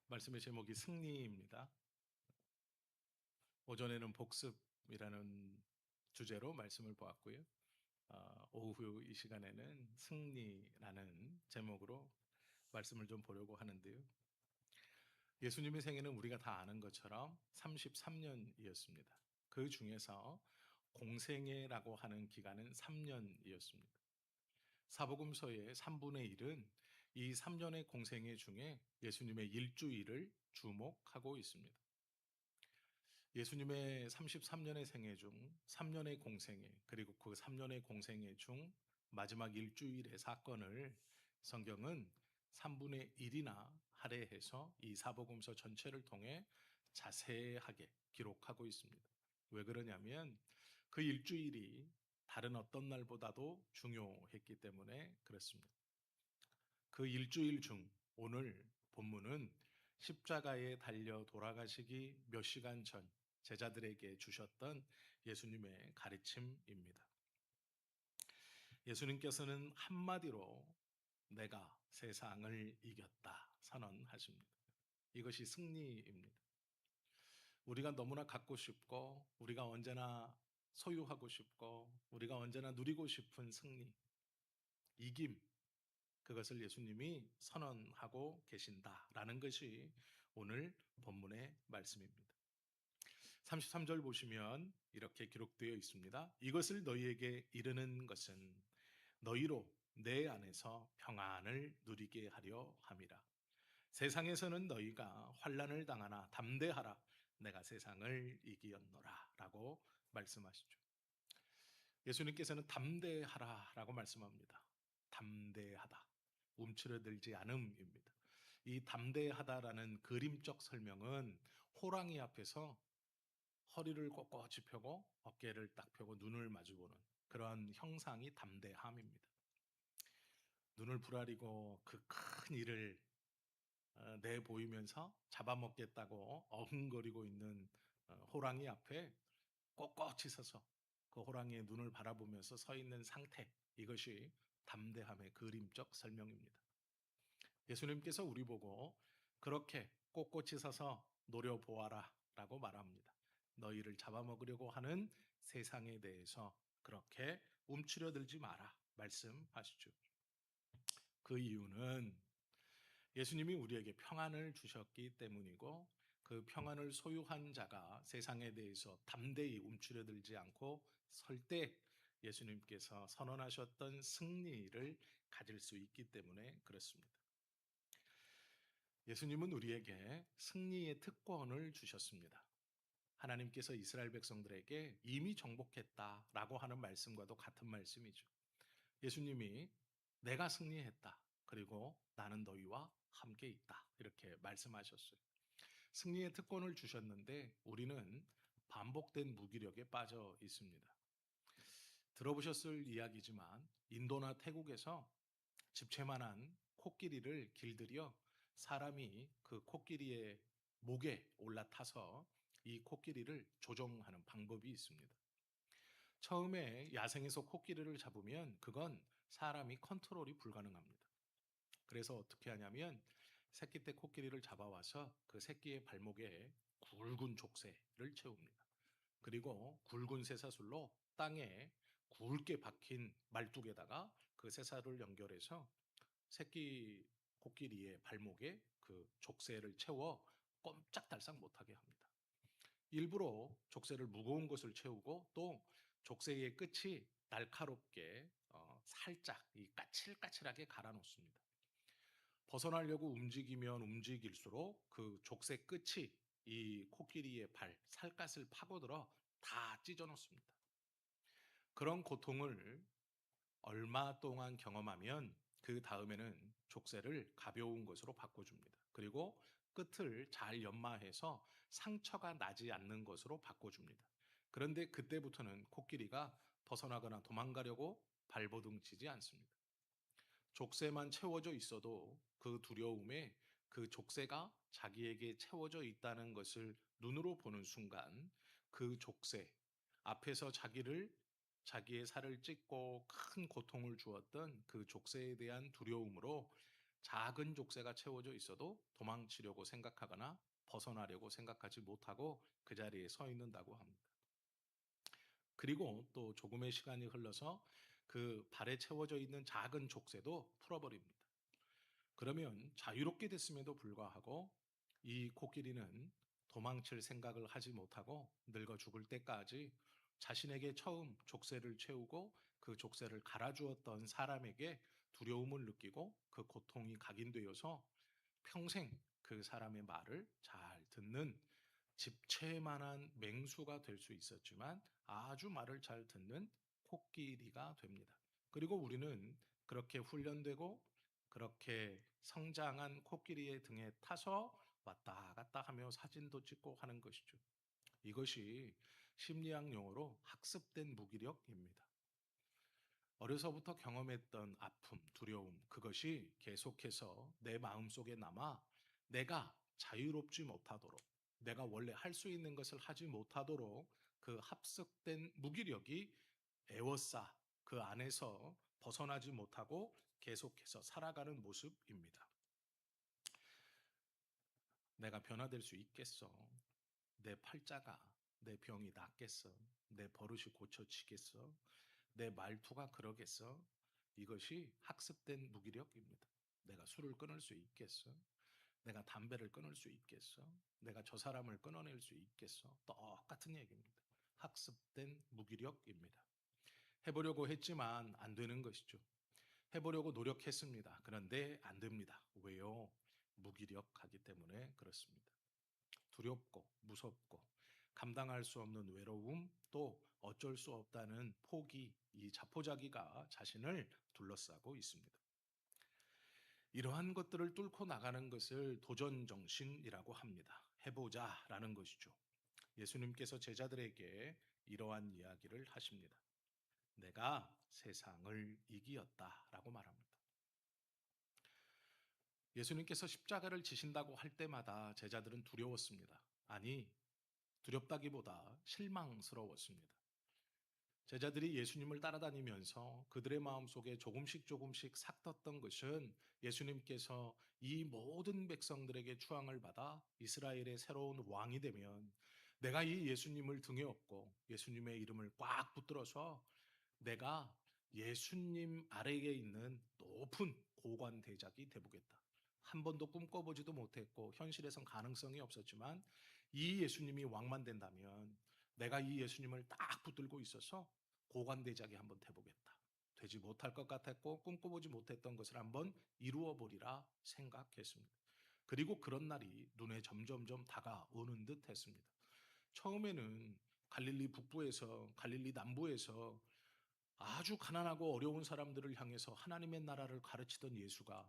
말씀의 제목이 승리입니다. 오전에는 복습이라는 주제로 말씀을 보았고요. 오후 이 시간에는 승리라는 제목으로 말씀을 좀 보려고 하는데요. 예수님의 생애는 우리가 다 아는 것처럼 33년이었습니다. 그 중에서 공생애라고 하는 기간은 3년이었습니다. 사복음서의 3분의 1은 이 3년의 공생애 중에 예수님의 일주일을 주목하고 있습니다. 예수님의 33년의 생애 중 3년의 공생애, 그리고 그 3년의 공생애 중 마지막 일주일의 사건을 성경은 3분의 1이나 할애해서 이 사복음서 전체를 통해 자세하게 기록하고 있습니다. 왜 그러냐면 그 일주일이 다른 어떤 날보다도 중요했기 때문에 그렇습니다. 그 일주일 중 오늘 본문은 십자가에 달려 돌아가시기 몇 시간 전 제자들에게 주셨던 예수님의 가르침입니다. 예수님께서는 한마디로 내가 세상을 이겼다 선언하십니다. 이것이 승리입니다. 우리가 너무나 갖고 싶고, 우리가 언제나 소유하고 싶고, 우리가 언제나 누리고 싶은 승리, 이김, 그것을 예수님이 선언하고 계신다라는 것이 오늘 본문의 말씀입니다. 33절 보시면 이렇게 기록되어 있습니다. 이것을 너희에게 이르는 것은 너희로 내 안에서 평안을 누리게 하려 함이라. 세상에서는 너희가 환난을 당하나 담대하라. 내가 세상을 이기었노라 라고 말씀하시죠. 예수님께서는 담대하라 라고 말씀합니다. 담대하다. 움츠러들지 않음입니다. 이 담대하다라는 그림적 설명은 호랑이 앞에서 허리를 꼿꼿이 펴고 어깨를 딱 펴고 눈을 마주보는 그런 형상이 담대함입니다. 눈을 부라리고 그 큰 일을 내보이면서 잡아먹겠다고 어흥거리고 있는 호랑이 앞에 꼿꼿이 서서 그 호랑이의 눈을 바라보면서 서 있는 상태, 이것이 담대함의 그림적 설명입니다. 예수님께서 우리 보고 그렇게 꼿꼿이 서서 노려보아라 라고 말합니다. 너희를 잡아먹으려고 하는 세상에 대해서 그렇게 움츠려들지 마라 말씀하시죠. 그 이유는 예수님이 우리에게 평안을 주셨기 때문이고, 그 평안을 소유한 자가 세상에 대해서 담대히 움츠려들지 않고 설 때 예수님께서 선언하셨던 승리를 가질 수 있기 때문에 그렇습니다. 예수님은 우리에게 승리의 특권을 주셨습니다. 하나님께서 이스라엘 백성들에게 이미 정복했다라고 하는 말씀과도 같은 말씀이죠. 예수님이 내가 승리했다. 그리고 나는 너희와 함께 있다. 이렇게 말씀하셨어요. 승리의 특권을 주셨는데 우리는 반복된 무기력에 빠져 있습니다. 들어보셨을 이야기지만 인도나 태국에서 집채만한 코끼리를 길들여 사람이 그 코끼리의 목에 올라타서 이 코끼리를 조종하는 방법이 있습니다. 처음에 야생에서 코끼리를 잡으면 그건 사람이 컨트롤이 불가능합니다. 그래서 어떻게 하냐면 새끼 때 코끼리를 잡아와서 그 새끼의 발목에 굵은 족쇄를 채웁니다. 그리고 굵은 쇠사슬로 땅에 굵게 박힌 말뚝에다가 그 쇠사슬을 연결해서 새끼 코끼리의 발목에 그 족쇄를 채워 꼼짝달싹 못하게 합니다. 일부러 족쇄를 무거운 것을 채우고 또 족쇄의 끝이 날카롭게 살짝 이 까칠까칠하게 갈아 놓습니다. 벗어나려고 움직이면 움직일수록 그 족쇄 끝이 이 코끼리의 발, 살갗을 파고들어 다 찢어 놓습니다. 그런 고통을 얼마 동안 경험하면 그 다음에는 족쇄를 가벼운 것으로 바꿔줍니다. 그리고 끝을 잘 연마해서 상처가 나지 않는 것으로 바꿔줍니다. 그런데 그때부터는 코끼리가 벗어나거나 도망가려고 발버둥치지 않습니다. 족쇄만 채워져 있어도 그 두려움에 그 족쇄가 자기에게 채워져 있다는 것을 눈으로 보는 순간 그 족쇄 앞에서 자기의 살을 찢고 큰 고통을 주었던 그 족쇄에 대한 두려움으로 작은 족쇄가 채워져 있어도 도망치려고 생각하거나 벗어나려고 생각하지 못하고 그 자리에 서 있는다고 합니다. 그리고 또 조금의 시간이 흘러서 그 발에 채워져 있는 작은 족쇄도 풀어버립니다. 그러면 자유롭게 됐음에도 불구하고 이 코끼리는 도망칠 생각을 하지 못하고 늙어 죽을 때까지 자신에게 처음 족쇄를 채우고 그 족쇄를 갈아주었던 사람에게 두려움을 느끼고 그 고통이 각인되어서 평생 그 사람의 말을 잘 듣는 집채만한 맹수가 될 수 있었지만 아주 말을 잘 듣는 코끼리가 됩니다. 그리고 우리는 그렇게 훈련되고 그렇게 성장한 코끼리의 등에 타서 왔다 갔다 하며 사진도 찍고 하는 것이죠. 이것이 심리학 용어로 학습된 무기력입니다. 어려서부터 경험했던 아픔, 두려움, 그것이 계속해서 내 마음속에 남아 내가 자유롭지 못하도록, 내가 원래 할 수 있는 것을 하지 못하도록 그 합석된 무기력이 에워싸 그 안에서 벗어나지 못하고 계속해서 살아가는 모습입니다. 내가 변화될 수 있겠어? 내 팔자가, 내 병이 낫겠어? 내 버릇이 고쳐지겠어? 내 말투가 그러겠어? 이것이 학습된 무기력입니다. 내가 술을 끊을 수 있겠어? 내가 담배를 끊을 수 있겠어? 내가 저 사람을 끊어낼 수 있겠어? 똑같은 얘기입니다. 학습된 무기력입니다. 해보려고 했지만 안 되는 것이죠. 해보려고 노력했습니다. 그런데 안 됩니다. 왜요? 무기력하기 때문에 그렇습니다. 두렵고 무섭고 감당할 수 없는 외로움, 또 어쩔 수 없다는 포기, 이 자포자기가 자신을 둘러싸고 있습니다. 이러한 것들을 뚫고 나가는 것을 도전정신이라고 합니다. 해보자라는 것이죠. 예수님께서 제자들에게 이러한 이야기를 하십니다. 내가 세상을 이기었다라고 말합니다. 예수님께서 십자가를 지신다고 할 때마다 제자들은 두려웠습니다. 아니, 두렵다기보다 실망스러웠습니다. 제자들이 예수님을 따라다니면서 그들의 마음속에 조금씩 삭떴던 것은 예수님께서 이 모든 백성들에게 추앙을 받아 이스라엘의 새로운 왕이 되면 내가 이 예수님을 등에 업고 예수님의 이름을 꽉 붙들어서 내가 예수님 아래에 있는 높은 고관 대작이 되보겠다. 한 번도 꿈꿔보지도 못했고 현실에선 가능성이 없었지만 이 예수님이 왕만 된다면 내가 이 예수님을 딱 붙들고 있어서 고관 대작이 한번 돼보겠다. 되지 못할 것 같았고 꿈꿔보지 못했던 것을 한번 이루어 보리라 생각했습니다. 그리고 그런 날이 눈에 점점점 다가오는 듯 했습니다. 처음에는 갈릴리 북부에서 갈릴리 남부에서 아주 가난하고 어려운 사람들을 향해서 하나님의 나라를 가르치던 예수가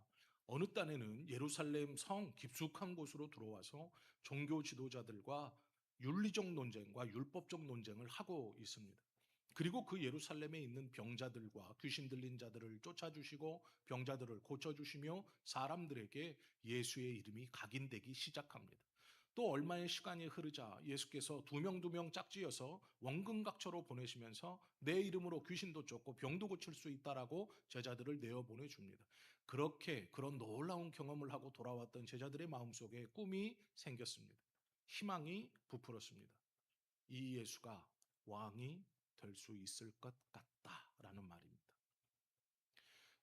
어느 딴에는 예루살렘 성 깊숙한 곳으로 들어와서 종교 지도자들과 윤리적 논쟁과 율법적 논쟁을 하고 있습니다. 그리고 그 예루살렘에 있는 병자들과 귀신 들린 자들을 쫓아주시고 병자들을 고쳐주시며 사람들에게 예수의 이름이 각인되기 시작합니다. 또 얼마의 시간이 흐르자 예수께서 두 명 짝지어서 원근각처로 보내시면서 내 이름으로 귀신도 쫓고 병도 고칠 수 있다라고 제자들을 내어 보내줍니다. 그렇게 그런 놀라운 경험을 하고 돌아왔던 제자들의 마음속에 꿈이 생겼습니다. 희망이 부풀었습니다. 이 예수가 왕이 될 수 있을 것 같다라는 말입니다.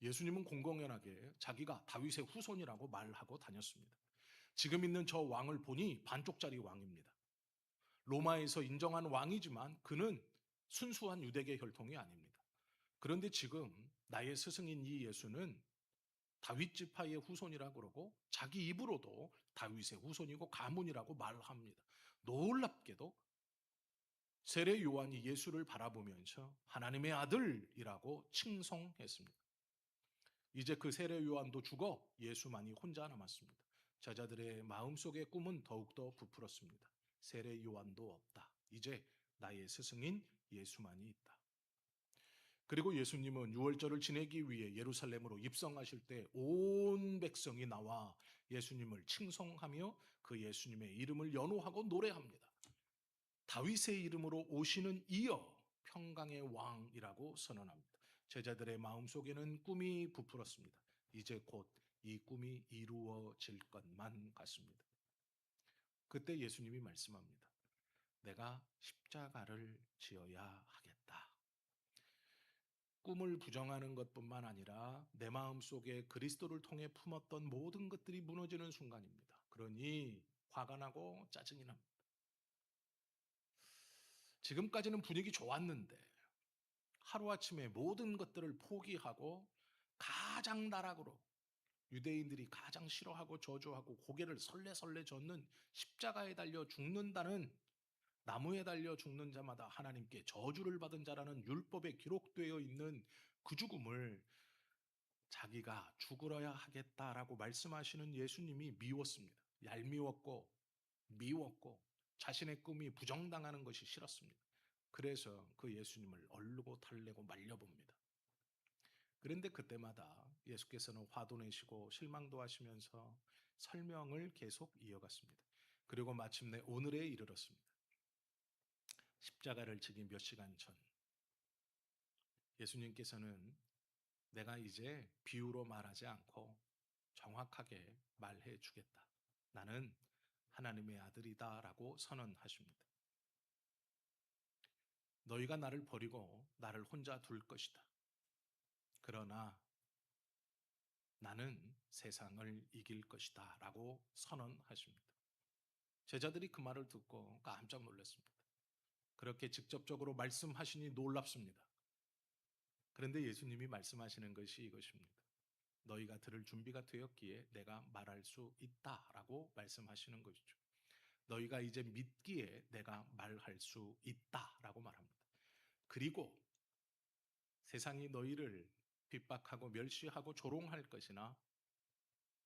예수님은 공공연하게 자기가 다윗의 후손이라고 말하고 다녔습니다. 지금 있는 저 왕을 보니 반쪽짜리 왕입니다. 로마에서 인정한 왕이지만 그는 순수한 유대계 혈통이 아닙니다. 그런데 지금 나의 스승인 이 예수는 다윗 지파의 후손이라고 그러고 자기 입으로도 다윗의 후손이고 가문이라고 말합니다. 놀랍게도 세례 요한이 예수를 바라보면서 하나님의 아들이라고 칭송했습니다. 이제 그 세례 요한도 죽어 예수만이 혼자 남았습니다. 제자들의 마음속의 꿈은 더욱더 부풀었습니다. 세례 요한도 없다. 이제 나의 스승인 예수만이 있다. 그리고 예수님은 유월절을 지내기 위해 예루살렘으로 입성하실 때 온 백성이 나와 예수님을 칭송하며 그 예수님의 이름을 연호하고 노래합니다. 다윗의 이름으로 오시는 이여 평강의 왕이라고 선언합니다. 제자들의 마음속에는 꿈이 부풀었습니다. 이제 곧 이 꿈이 이루어질 것만 같습니다. 그때 예수님이 말씀합니다. 내가 십자가를 지어야 하겠다. 꿈을 부정하는 것뿐만 아니라 내 마음속에 그리스도를 통해 품었던 모든 것들이 무너지는 순간입니다. 그러니 화가 나고 짜증이 납니다. 지금까지는 분위기 좋았는데 하루아침에 모든 것들을 포기하고 가장 나락으로 유대인들이 가장 싫어하고 저주하고 고개를 설레설레 젓는 십자가에 달려 죽는다는, 나무에 달려 죽는 자마다 하나님께 저주를 받은 자라는 율법에 기록되어 있는 그 죽음을 자기가 죽으러야 하겠다라고 말씀하시는 예수님이 미웠습니다. 얄미웠고 미웠고 자신의 꿈이 부정당하는 것이 싫었습니다. 그래서 그 예수님을 얼르고 달래고 말려봅니다. 그런데 그때마다 예수께서는 화도 내시고 실망도 하시면서 설명을 계속 이어갔습니다. 그리고 마침내 오늘에 이르렀습니다. 십자가를 지기 몇 시간 전 예수님께서는 내가 이제 비유로 말하지 않고 정확하게 말해 주겠다. 나는 하나님의 아들이다 라고 선언하십니다. 너희가 나를 버리고 나를 혼자 둘 것이다. 그러나 나는 세상을 이길 것이다 라고 선언하십니다. 제자들이 그 말을 듣고 깜짝 놀랐습니다. 그렇게 직접적으로 말씀하시니 놀랍습니다. 그런데 예수님이 말씀하시는 것이 이것입니다. 너희가 들을 준비가 되었기에 내가 말할 수 있다라고 말씀하시는 것이죠. 너희가 이제 믿기에 내가 말할 수 있다라고 말합니다. 그리고 세상이 너희를 핍박하고 멸시하고 조롱할 것이나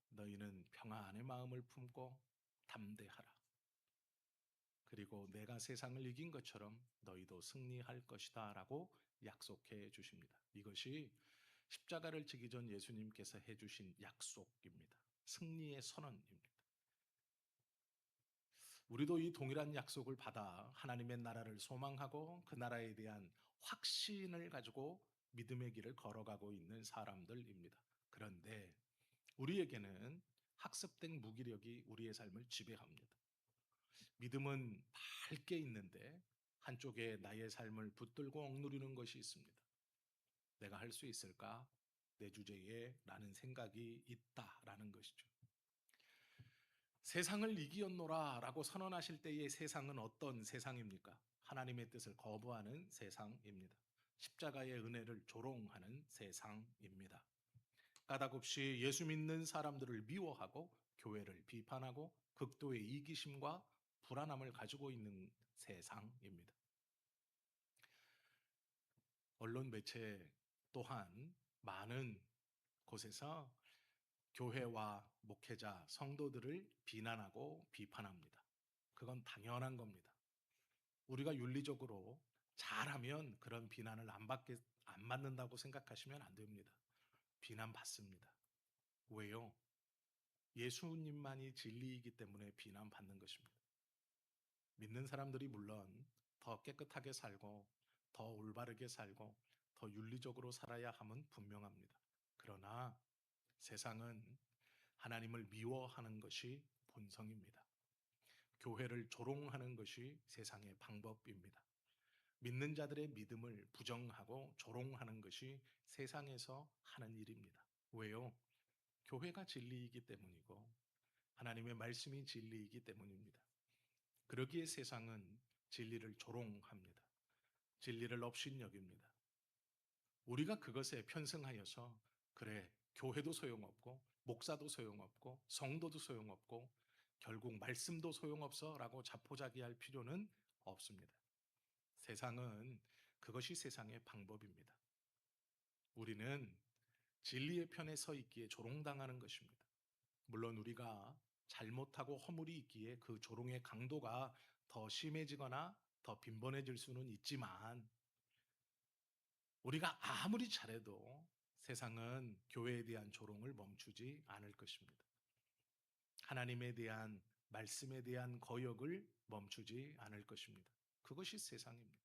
너희는 평화 안의 마음을 품고 담대하라. 그리고 내가 세상을 이긴 것처럼 너희도 승리할 것이다 라고 약속해 주십니다. 이것이 십자가를 지기 전 예수님께서 해주신 약속입니다. 승리의 선언입니다. 우리도 이 동일한 약속을 받아 하나님의 나라를 소망하고 그 나라에 대한 확신을 가지고 믿음의 길을 걸어가고 있는 사람들입니다. 그런데 우리에게는 학습된 무기력이 우리의 삶을 지배합니다. 믿음은 밝게 있는데 한쪽에 나의 삶을 붙들고 억누르는 것이 있습니다. 내가 할 수 있을까? 내 주제에 라는 생각이 있다라는 것이죠. 세상을 이기었노라 라고 선언하실 때의 세상은 어떤 세상입니까? 하나님의 뜻을 거부하는 세상입니다. 십자가의 은혜를 조롱하는 세상입니다. 까닭없이 예수 믿는 사람들을 미워하고 교회를 비판하고 극도의 이기심과 불안함을 가지고 있는 세상입니다. 언론 매체 또한 많은 곳에서 교회와 목회자, 성도들을 비난하고 비판합니다. 그건 당연한 겁니다. 우리가 윤리적으로 잘하면 그런 비난을 안 받는다고 생각하시면 안 됩니다. 비난받습니다. 왜요? 예수님만이 진리이기 때문에 비난받는 것입니다. 믿는 사람들이 물론 더 깨끗하게 살고 더 올바르게 살고 더 윤리적으로 살아야 함은 분명합니다. 그러나 세상은 하나님을 미워하는 것이 본성입니다. 교회를 조롱하는 것이 세상의 방법입니다. 믿는 자들의 믿음을 부정하고 조롱하는 것이 세상에서 하는 일입니다. 왜요? 교회가 진리이기 때문이고 하나님의 말씀이 진리이기 때문입니다. 그러기에 세상은 진리를 조롱합니다. 진리를 업신여깁니다. 우리가 그것에 편승하여서 그래, 교회도 소용없고 목사도 소용없고 성도도 소용없고 결국 말씀도 소용없어 라고 자포자기할 필요는 없습니다. 세상은 그것이 세상의 방법입니다. 우리는 진리의 편에 서 있기에 조롱당하는 것입니다. 물론 우리가 잘못하고 허물이 있기에 그 조롱의 강도가 더 심해지거나 더 빈번해질 수는 있지만 우리가 아무리 잘해도 세상은 교회에 대한 조롱을 멈추지 않을 것입니다. 하나님에 대한 말씀에 대한 거역을 멈추지 않을 것입니다. 그것이 세상입니다.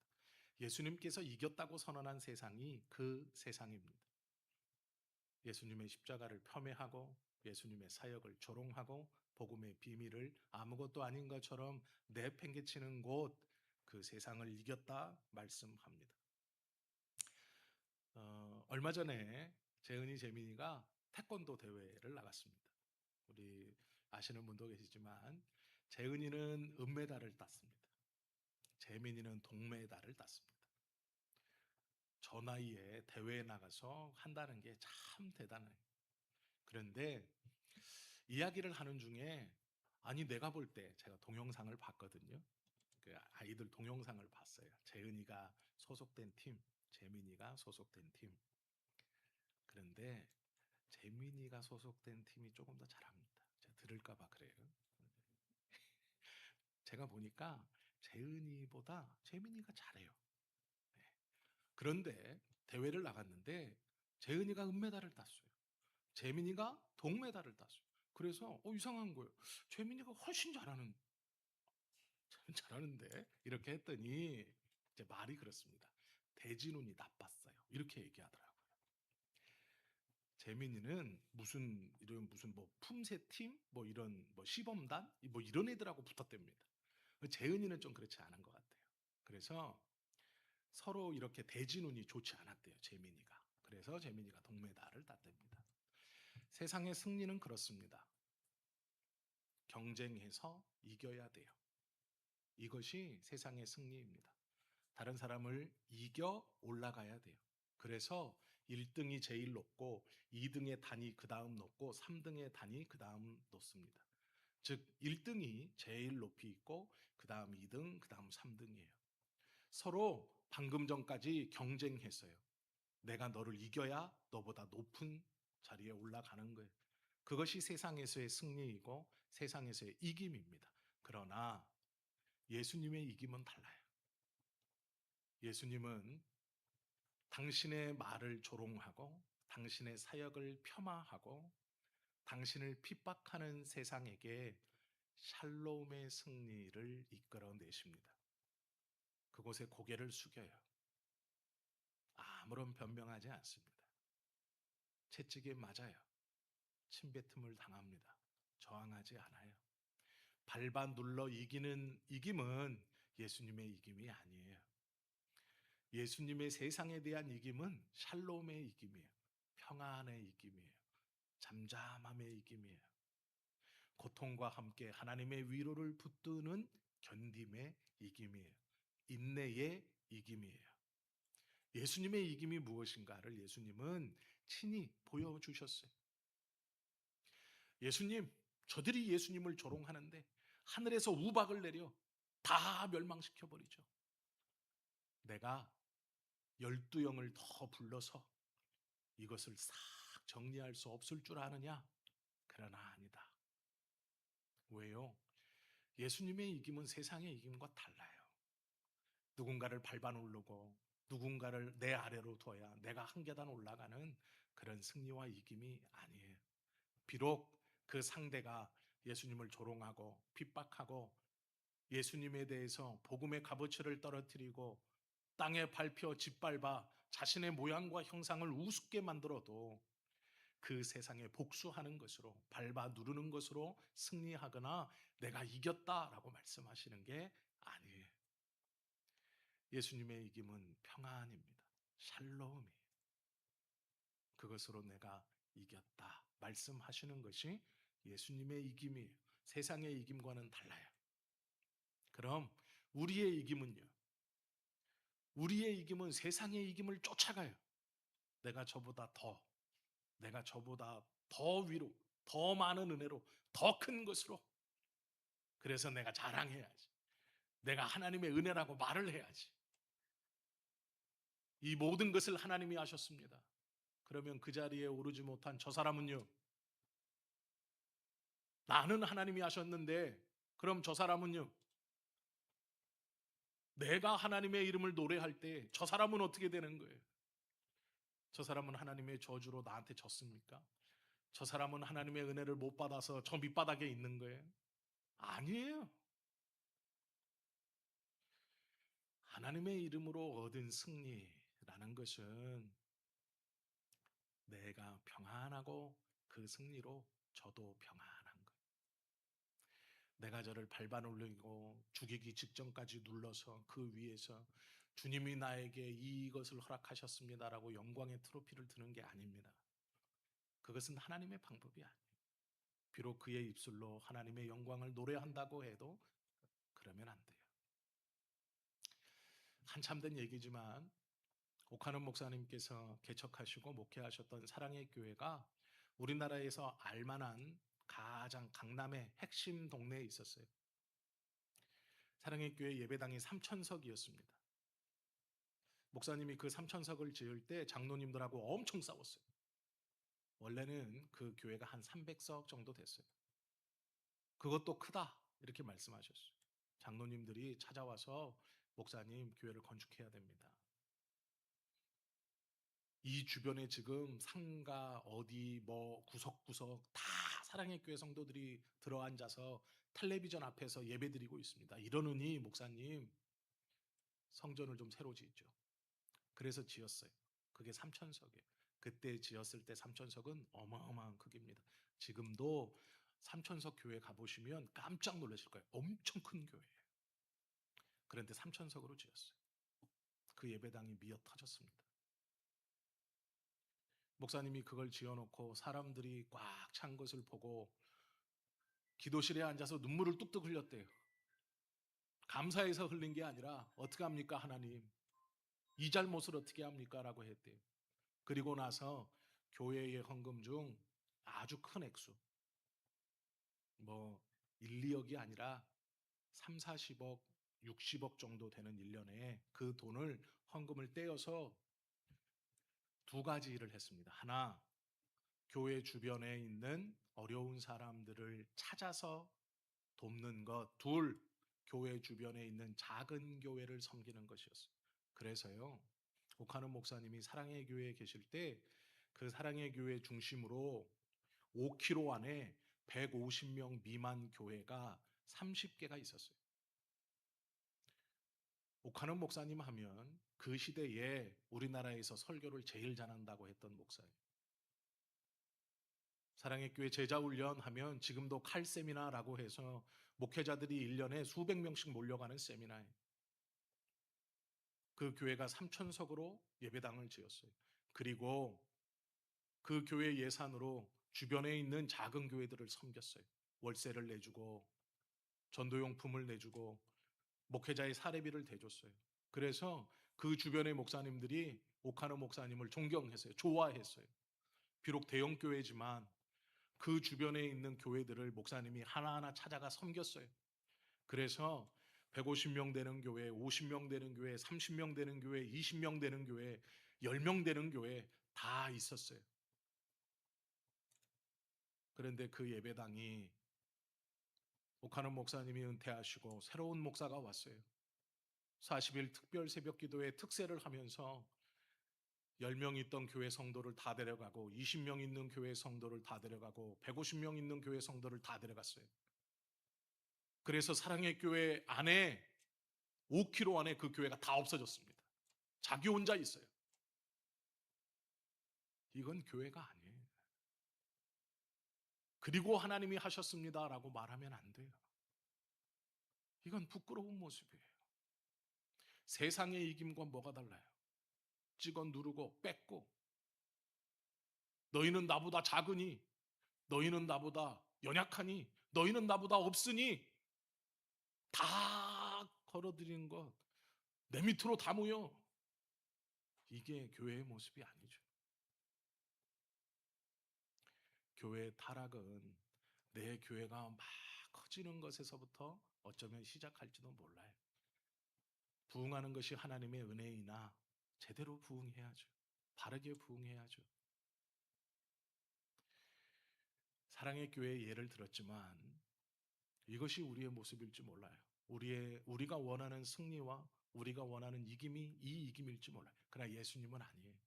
예수님께서 이겼다고 선언한 세상이 그 세상입니다. 예수님의 십자가를 폄훼하고 예수님의 사역을 조롱하고 복음의 비밀을 아무것도 아닌 것처럼 내팽개치는 곳, 그 세상을 이겼다 말씀합니다. 얼마 전에 재은이 재민이가 태권도 대회를 나갔습니다. 우리 아시는 분도 계시지만 재은이는 은메달을 땄습니다. 재민이는 동메달을 땄습니다. 저 나이에 대회에 나가서 한다는 게 참 대단해요. 그런데 이야기를 하는 중에, 아니 내가 볼 때 제가 동영상을 봤거든요. 그 아이들 동영상을 봤어요. 재은이가 소속된 팀, 재민이가 소속된 팀. 그런데 재민이가 소속된 팀이 조금 더 잘합니다. 제가 들을까봐 그래요. 제가 보니까 재은이보다 재민이가 잘해요. 네. 그런데 대회를 나갔는데 재은이가 은메달을 땄어요. 재민이가 동메달을 땄어요. 그래서 이상한 거예요. 재민이가 훨씬 잘하는데 이렇게 했더니 이제 말이 그렇습니다. 대진운이 나빴어요. 이렇게 얘기하더라고요. 재민이는 무슨 뭐 품새팀 뭐 이런 뭐 시범단 뭐 이런 애들하고 붙었답니다. 재은이는 좀 그렇지 않은 것 같아요. 그래서 서로 이렇게 대진운이 좋지 않았대요. 재민이가. 그래서 재민이가 동메달을 땄답니다. 세상의 승리는 그렇습니다. 경쟁해서 이겨야 돼요. 이것이 세상의 승리입니다. 다른 사람을 이겨 올라가야 돼요. 그래서 1등이 제일 높고 2등의 단이 그 다음 높고 3등의 단이 그 다음 높습니다. 즉 1등이 제일 높이 있고 그 다음 2등, 그 다음 3등이에요. 서로 방금 전까지 경쟁했어요. 내가 너를 이겨야 너보다 높은 자리에 올라가는 거예요. 그것이 세상에서의 승리이고 세상에서의 이김입니다. 그러나 예수님의 이김은 달라요. 예수님은 당신의 말을 조롱하고 당신의 사역을 폄하하고 당신을 핍박하는 세상에게 샬롬의 승리를 이끌어내십니다. 그곳에 고개를 숙여요. 아무런 변명하지 않습니다. 채찍에 맞아요. 침뱉음을 당합니다. 저항하지 않아요. 밟아 눌러 이기는 이김은 예수님의 이김이 아니에요. 예수님의 세상에 대한 이김은 샬롬의 이김이에요. 평안의 이김이에요. 잠잠함의 이김이에요. 고통과 함께 하나님의 위로를 붙드는 견딤의 이김이에요. 인내의 이김이에요. 예수님의 이김이 무엇인가를 예수님은 친히 보여주셨어요. 예수님, 저들이 예수님을 조롱하는데 하늘에서 우박을 내려 다 멸망시켜버리죠. 내가 12영을 더 불러서 이것을 싹 정리할 수 없을 줄 아느냐? 그러나 아니다. 왜요? 예수님의 이김은 세상의 이김과 달라요. 누군가를 밟아 누르고 누군가를 내 아래로 둬야 내가 한 계단 올라가는 그런 승리와 이김이 아니에요. 비록 그 상대가 예수님을 조롱하고 핍박하고 예수님에 대해서 복음의 값어치를 떨어뜨리고 땅에 밟혀 짓밟아 자신의 모양과 형상을 우습게 만들어도 그 세상에 복수하는 것으로 밟아 누르는 것으로 승리하거나 내가 이겼다라고 말씀하시는 게 아니에요. 예수님의 이김은 평안입니다. 샬롬이에요. 그것으로 내가 이겼다 말씀하시는 것이 예수님의 이김이에요. 세상의 이김과는 달라요. 그럼 우리의 이김은요? 우리의 이김은 세상의 이김을 쫓아가요. 내가 저보다 더, 내가 저보다 더 위로, 더 많은 은혜로, 더 큰 것으로. 그래서 내가 자랑해야지. 내가 하나님의 은혜라고 말을 해야지. 이 모든 것을 하나님이 하셨습니다. 그러면 그 자리에 오르지 못한 저 사람은요? 나는 하나님이 하셨는데 그럼 저 사람은요? 내가 하나님의 이름을 노래할 때 저 사람은 어떻게 되는 거예요? 저 사람은 하나님의 저주로 나한테 졌습니까? 저 사람은 하나님의 은혜를 못 받아서 저 밑바닥에 있는 거예요? 아니에요. 하나님의 이름으로 얻은 승리라는 것은 내가 평안하고 그 승리로 저도 평안한 거예요. 내가 저를 밟아 눌리고 죽이기 직전까지 눌러서 그 위에서 주님이 나에게 이것을 허락하셨습니다라고 영광의 트로피를 드는 게 아닙니다. 그것은 하나님의 방법이 아니에요. 비록 그의 입술로 하나님의 영광을 노래한다고 해도 그러면 안 돼요. 한참 된 얘기지만 오카노 목사님께서 개척하시고 목회하셨던 사랑의 교회가 우리나라에서 알만한 가장 강남의 핵심 동네에 있었어요. 사랑의 교회 예배당이 3천석이었습니다. 목사님이 그 3천석을 지을 때 장로님들하고 엄청 싸웠어요. 원래는 그 교회가 한 300석 정도 됐어요. 그것도 크다 이렇게 말씀하셨어요. 장로님들이 찾아와서 목사님 교회를 건축해야 됩니다. 이 주변에 지금 상가 어디 뭐 구석구석 다 사랑의 교회 성도들이 들어앉아서 텔레비전 앞에서 예배드리고 있습니다. 이러느니 목사님 성전을 좀 새로 짓죠. 그래서 지었어요. 그게 3천석이에요. 그때 지었을 때 3천석은 어마어마한 크기입니다. 지금도 3천석 교회 가보시면 깜짝 놀라실 거예요. 엄청 큰 교회예요. 그런데 3천석으로 지었어요. 그 예배당이 미어 터졌습니다. 목사님이 그걸 지어놓고 사람들이 꽉 찬 것을 보고 기도실에 앉아서 눈물을 뚝뚝 흘렸대요. 감사해서 흘린 게 아니라 어떻게 합니까 하나님, 이 잘못을 어떻게 합니까 라고 했대요. 그리고 나서 교회의 헌금 중 아주 큰 액수, 뭐 1, 2억이 아니라 3, 40억, 60억 정도 되는 1년에 그 돈을 헌금을 떼어서 두 가지 일을 했습니다. 하나, 교회 주변에 있는 어려운 사람들을 찾아서 돕는 것. 둘, 교회 주변에 있는 작은 교회를 섬기는 것이었어요. 그래서요, 오카노 목사님이 사랑의 교회에 계실 때 그 사랑의 교회 중심으로 5km 안에 150명 미만 교회가 30개가 있었어요. 오카노 목사님 하면 그 시대에 우리나라에서 설교를 제일 잘한다고 했던 목사예요. 사랑의 교회 제자훈련 하면 지금도 칼 세미나라고 해서 목회자들이 1년에 수백 명씩 몰려가는 세미나예요. 그 교회가 3천석으로 예배당을 지었어요. 그리고 그 교회 예산으로 주변에 있는 작은 교회들을 섬겼어요. 월세를 내주고 전도용품을 내주고 목회자의 사례비를 대줬어요. 그래서 그 주변의 목사님들이 오카노 목사님을 존경했어요. 좋아했어요. 비록 대형 교회지만 그 주변에 있는 교회들을 목사님이 하나하나 찾아가 섬겼어요. 그래서 150명 되는 교회, 50명 되는 교회, 30명 되는 교회, 20명 되는 교회, 10명 되는 교회 다 있었어요. 그런데 그 예배당이 오카노 목사님이 은퇴하시고 새로운 목사가 왔어요. 40일 특별 새벽 기도회 특세를 하면서 10명 있던 교회 성도를 다 데려가고 20명 있는 교회 성도를 다 데려가고 150명 있는 교회 성도를 다 데려갔어요. 그래서 사랑의 교회 안에 5km 안에 그 교회가 다 없어졌습니다. 자기 혼자 있어요. 이건 교회가 아니에요. 그리고 하나님이 하셨습니다라고 말하면 안 돼요. 이건 부끄러운 모습이에요. 세상의 이김과 뭐가 달라요? 찍어 누르고 뺏고 너희는 나보다 작으니 너희는 나보다 연약하니 너희는 나보다 없으니 다 걸어들이는 것 내 밑으로 다 모여. 이게 교회의 모습이 아니죠. 교회의 타락은 내 교회가 막 커지는 것에서부터 어쩌면 시작할지도 몰라요. 부흥하는 것이 하나님의 은혜이나 제대로 부흥해야죠. 바르게 부흥해야죠. 사랑의 교회의 예를 들었지만 이것이 우리의 모습일지 몰라요. 우리가 원하는 승리와 우리가 원하는 이김이 이 이김일지 몰라요. 그러나 예수님은 아니에요.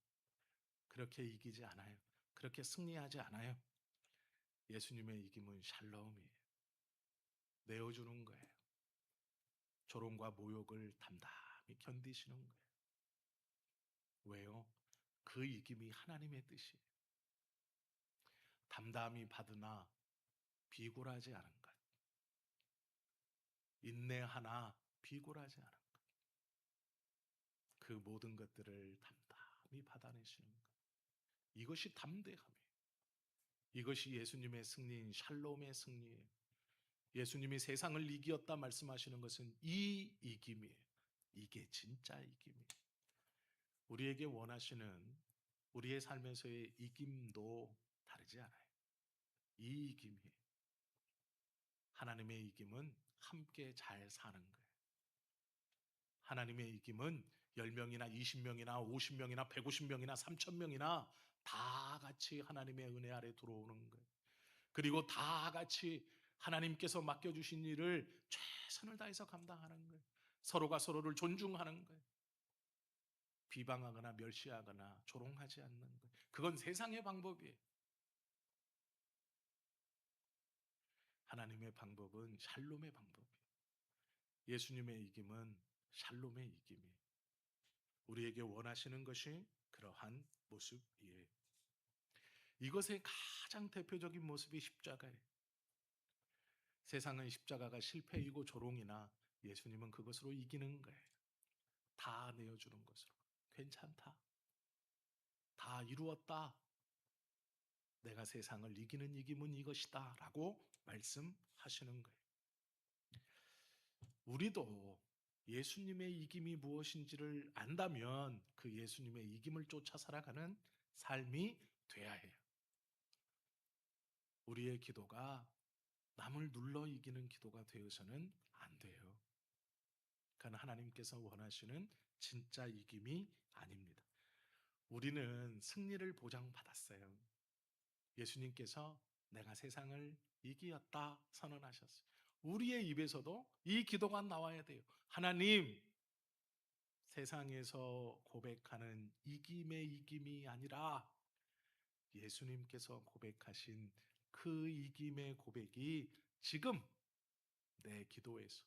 그렇게 이기지 않아요. 그렇게 승리하지 않아요. 예수님의 이김은 샬롬이에요. 내어주는 거예요. 조롱과 모욕을 담담히 견디시는 거예요. 왜요? 그 이김이 하나님의 뜻이에요. 담담히 받으나 비굴하지 않은 것, 인내하나 비굴하지 않은 것, 그 모든 것들을 담담히 받아내시는 것. 이것이 담대함이에요. 이것이 예수님의 승리인 샬롬의 승리예요. 예수님이 세상을 이기었다 말씀하시는 것은 이 이김이에요. 이게 진짜 이김이에요. 우리에게 원하시는 우리의 삶에서의 이김도 다르지 않아요. 이 이김이에요. 하나님의 이김은 함께 잘 사는 거예요. 하나님의 이김은 10명이나 20명이나 50명이나 150명이나 3000명이나 다 같이 하나님의 은혜 아래 들어오는 거예요. 그리고 다 같이 하나님께서 맡겨주신 일을 최선을 다해서 감당하는 거예요. 서로가 서로를 존중하는 거예요. 비방하거나 멸시하거나 조롱하지 않는 거예요. 그건 세상의 방법이에요. 하나님의 방법은 샬롬의 방법이에요. 예수님의 이김은 샬롬의 이김이에요. 우리에게 원하시는 것이 그러한 모습이에요. 이것의 가장 대표적인 모습이 십자가예요. 세상은 십자가가 실패이고 조롱이나 예수님은 그것으로 이기는 거예요. 다 내어주는 것으로. 괜찮다. 다 이루었다. 내가 세상을 이기는 이김은 이것이다. 라고 말씀하시는 거예요. 우리도 예수님의 이김이 무엇인지를 안다면 그 예수님의 이김을 쫓아 살아가는 삶이 돼야 해요. 우리의 기도가 남을 눌러 이기는 기도가 되어서는 안 돼요. 그건 하나님께서 원하시는 진짜 이김이 아닙니다. 우리는 승리를 보장받았어요. 예수님께서 내가 세상을 이기었다 선언하셨어요. 우리의 입에서도 이 기도가 나와야 돼요. 하나님, 세상에서 고백하는 이김의 이김이 아니라 예수님께서 고백하신 그 이김의 고백이 지금 내 기도에서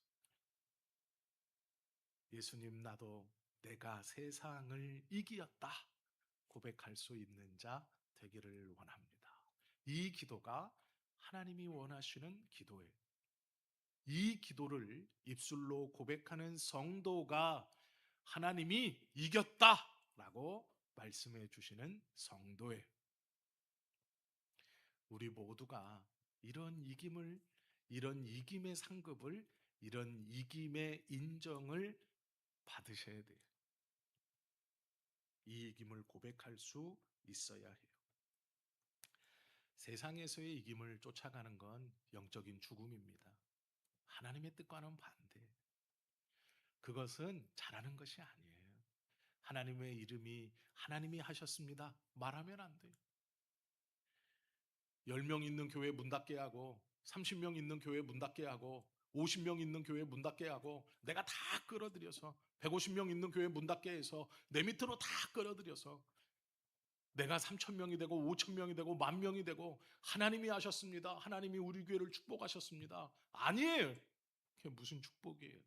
예수님, 나도 내가 세상을 이기었다 고백할 수 있는 자 되기를 원합니다. 이 기도가 하나님이 원하시는 기도예요. 이 기도를 입술로 고백하는 성도가 하나님이 이겼다라고 말씀해 주시는 성도예요. 우리 모두가 이런 이김의 상급을, 이런 이김의 인정을 받으셔야 돼요. 이 이김을 고백할 수 있어야 해요. 세상에서의 이김을 쫓아가는 건 영적인 죽음입니다. 하나님의 뜻과는 반대. 그것은 잘하는 것이 아니에요. 하나님의 이름이 하나님이 하셨습니다 말하면 안 돼요. 10명 있는 교회 문 닫게 하고 30명 있는 교회 문 닫게 하고 50명 있는 교회 문 닫게 하고 내가 다 끌어들여서 150명 있는 교회 문 닫게 해서 내 밑으로 다 끌어들여서 내가 3,000명이 되고 5,000명이 되고 10,000명이 되고 하나님이 하셨습니다. 하나님이 우리 교회를 축복하셨습니다. 아니에요. 그게 무슨 축복이에요.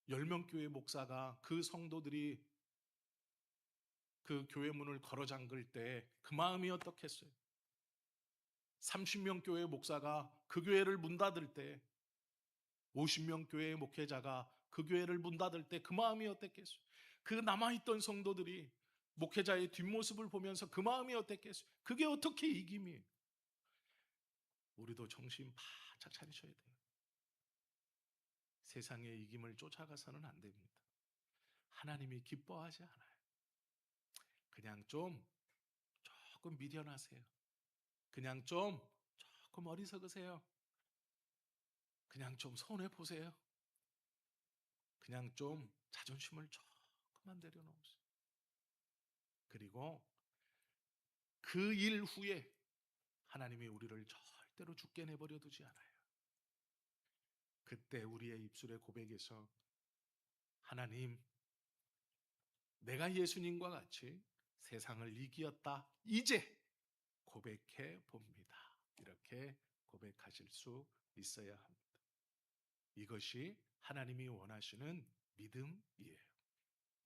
10명 교회 목사가 그 성도들이 그 교회 문을 걸어 잠글 때 그 마음이 어떻겠어요? 30명 교회 목사가 그 교회를 문 닫을 때 50명 교회의 목회자가 그 교회를 문 닫을 때 그 마음이 어땠겠어요? 그 남아있던 성도들이 목회자의 뒷모습을 보면서 그 마음이 어땠겠어요? 그게 어떻게 이김이에요? 우리도 정신 바짝 차리셔야 돼요. 세상의 이김을 쫓아가서는 안 됩니다. 하나님이 기뻐하지 않아요. 그냥 조금 미련하세요. 그냥 조금 어리석으세요. 그냥 좀 손해보세요. 그냥 좀 자존심을 조금만 내려놓으세요. 그리고 그 일 후에 하나님이 우리를 절대로 죽게 내버려 두지 않아요. 그때 우리의 입술의 고백에서 하나님, 내가 예수님과 같이 세상을 이기었다 이제 고백해 봅니다. 이렇게 고백하실 수 있어야 합니다. 이것이 하나님이 원하시는 믿음이에요.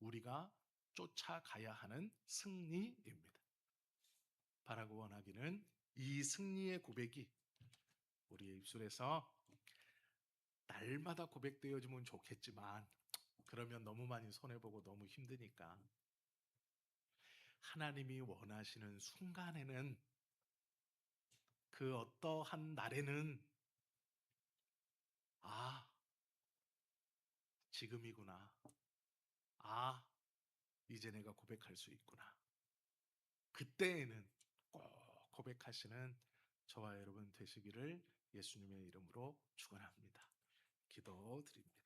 우리가 쫓아가야 하는 승리입니다. 바라고 원하기는 이 승리의 고백이 우리의 입술에서 날마다 고백되어지면 좋겠지만 그러면 너무 많이 손해보고 너무 힘드니까 하나님이 원하시는 순간에는 그 어떠한 날에는 아, 지금이구나. 아, 이제 내가 고백할 수 있구나. 그때에는 꼭 고백하시는 저와 여러분 되시기를 예수님의 이름으로 축원합니다. 기도드립니다.